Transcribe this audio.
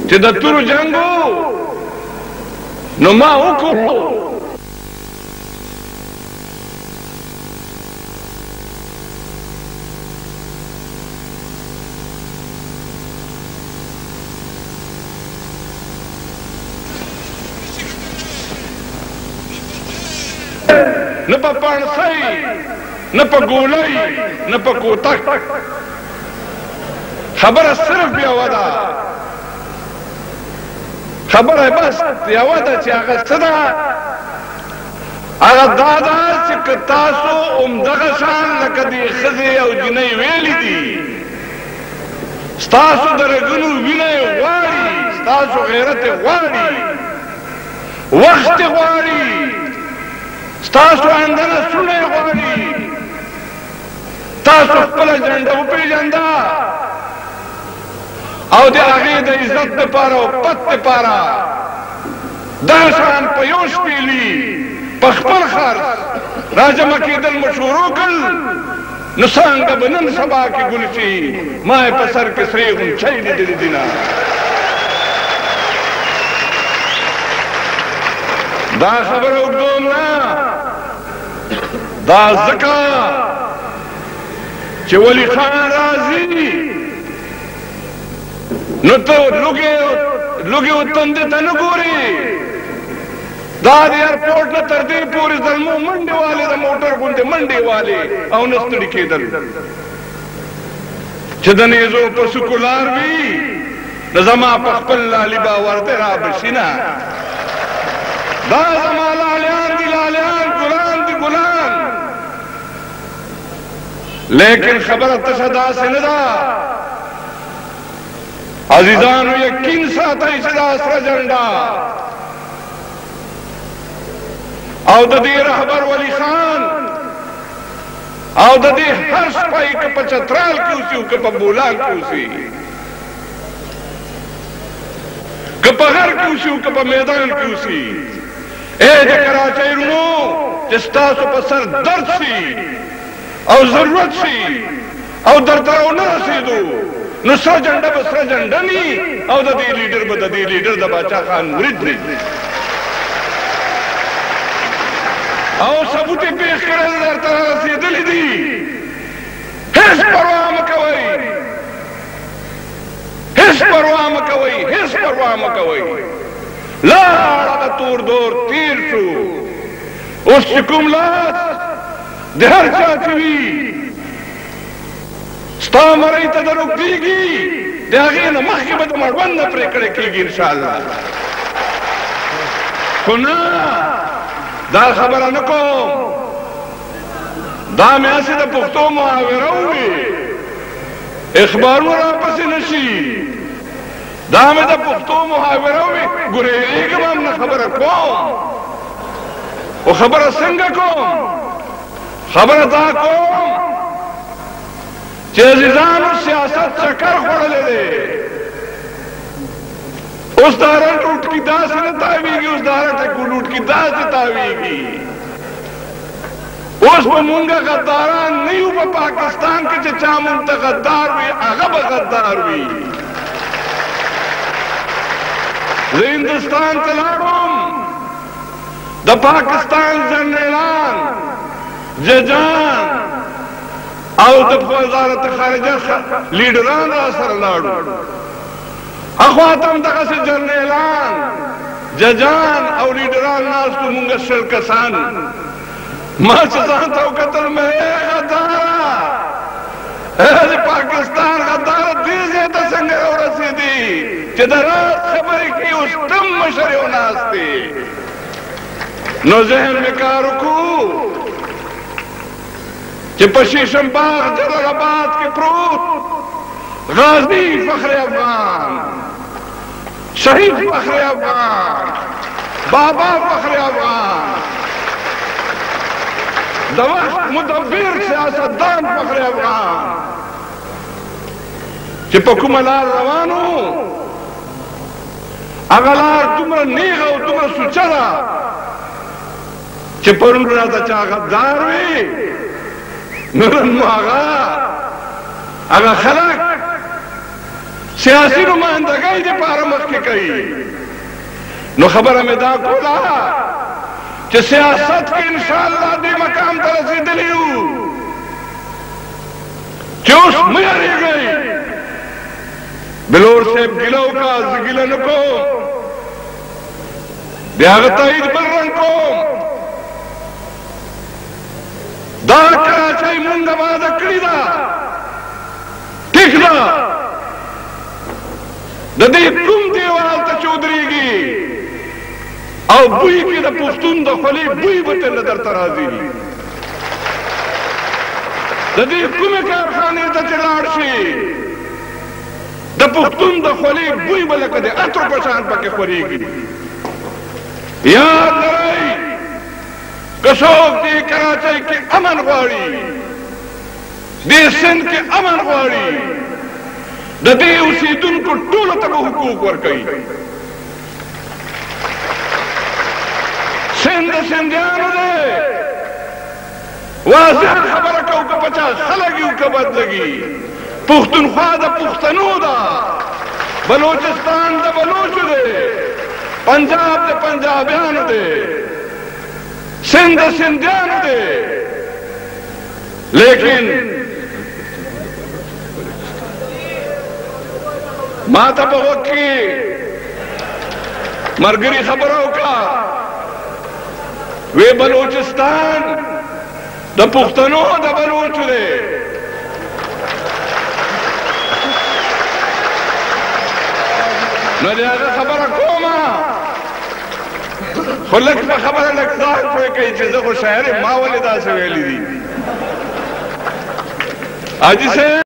چې د تورو جنګو نو ما وکړو نه په پانسۍ نه په ګولۍ نه په کوتک خبره صرف یوه ده خبره بس یوه ده چې هغه څه ده هغه دا ده چې که تاسو همدغه شان لکه دې ښځې او جینۍ ویلي دي ستاسو د رګونو وینه یې غواړي ستاسو غیرت یې غواړي وخت یې غواړي ستاسو اندنه سونه یې غواړي تاسو خپله جنډه وپېژنده او د هغې د عزت دپاره او پت دپاره دغه شان په یو شپېلي په خپل خرڅ راجمع کېدل مو شروع کړل نو څانګه به نن سبا کې ګل شي ما یې په سر کې سرې غونچۍ لیدلې دي نه دا خبره اوږدوم نه دا ځکه چې ولی خان راځي نو ته لوګې و تندې ته نه ګورې دا د ایرپورټ نه تر دې پورې زلمو منډې والې د موټر غوندې منډې والې او نه ستړي کېدل چې د نیزو په سکولار وي نو زما په خپل لالي باور دی را بشي نه دا زما لالیان دي لالیان ګلان دي ګلان لیکن خبره تشه داسې نه ده عزیزانو یقین ساتئ چې دا سره جنډه او د دې رهبر ولی خان او د دې هر سپی که په چترال کې اوسي او که په بولان کې اوسي که په غر کې اوسي او که په میدان کې اوسي ای د کراچۍ رونو چې ستاسو په سر درد شي او ضرورت شي او درته راونه رسېدو نو سره جنډه به سره جنډه ني او د دې لیډر به د دې لیډر د باچا خان مرید وي او ثبوت یې پېښ کړی درته رسېدلي دي هېڅ پروا مه کوئ هېڅ پروا مه کوئ هېڅ پروا مه کوئ لاړ هغه تور دور تېر شو اوس چې کوم لاس د هر چا چې وي ستا مرۍ ته در اوږدېږي د هغې نه مخکې به د مړوند نه پرېکړه کېږي انشاءالله خو نه دا خبره نه کوم دا مې هسې د پښتو محاوره ووي اخبارونه راپسې نه شي دا مې د پښتو محاوره ووي ګورېږم هم نه خبره کوم خو خبره څنګه کوم خبره دا کوم چې عزیزانو سیاست چکر خوړلی دی اوس دا رټ وټکي داسې نه تاویږي اوس دا رټ وټکي داسې تاویږي اوس به مونږه غداران نه یو په پاکستان کې چې چا مونږ ته غدار وي هغه به غدار وي زه هندوستان ته لاړم د پاکستان جنرالان ججان او د وزارت خارجه لیډران را سره لاړو اخوات هم دغسې جرنیلان ججان او لیډران ناستو مونږ شل کسان ما چې ځان ته وکتل مې غداره د پاکستان غداره دې ځای ته څنګه راورسېدي چې د رات خبرې کوي اوس تم مشر یو ناست دی نو ذهن مې کار وکړو چې په شیشم باغ جلال آباد کې پروت غازی فخر افغان شهید فخر افغان بابا فخر افغان د وخت مدبر سیاستدان فخر افغان چې په کومه لار روانو هغه لار دومره نیغه او دومره سوچه ده چې پرون راته چا غدار وي نو نن مو هغه خلک سیاسی نمائندگی دے پارا مخ کے کئی نو خبر ہمیں دا کولا کہ سیاست کے انشاءاللہ دے مقام تا رسید لیو کہ اس میرے گئی بلور سے گلو کا زگلن کو بیاغتا عید برن کو دا کراچائی منگا بادا کری دا ٹھیک دا دا دی کم دیوال تا چودری گی او بوئی کی دا پختون دا خلی بوئی بطل در ترازی دا دی کم کارخانے تا چلار شی دا پختون دا خلی بوئی بلک دے اتر پشان پاک خوری گی یاد لرائی کسوک دی کراچائی کے امن غواری دی سندھ کے امن غواری دا دی اسی دن کو ٹول تک حقوق ورکئی سندھ سندھیانو دے واضح خبر کو کا پچا خلقیوں کا بد لگی پختونخوا دا پختنو دا بلوچستان دا بلوچ دے پنجاب دے پنجابیان دے سندھ سندھیان دے لیکن ماتا بہت کی مرگری خبروں کا وے بلوچستان دا پختنو دا بلوچ دے نو جاگا خبر کوما خلق پا خبر لکتار پوئے کئی چیزیں کو شہر ماں والدہ سے ویلی دی آج سے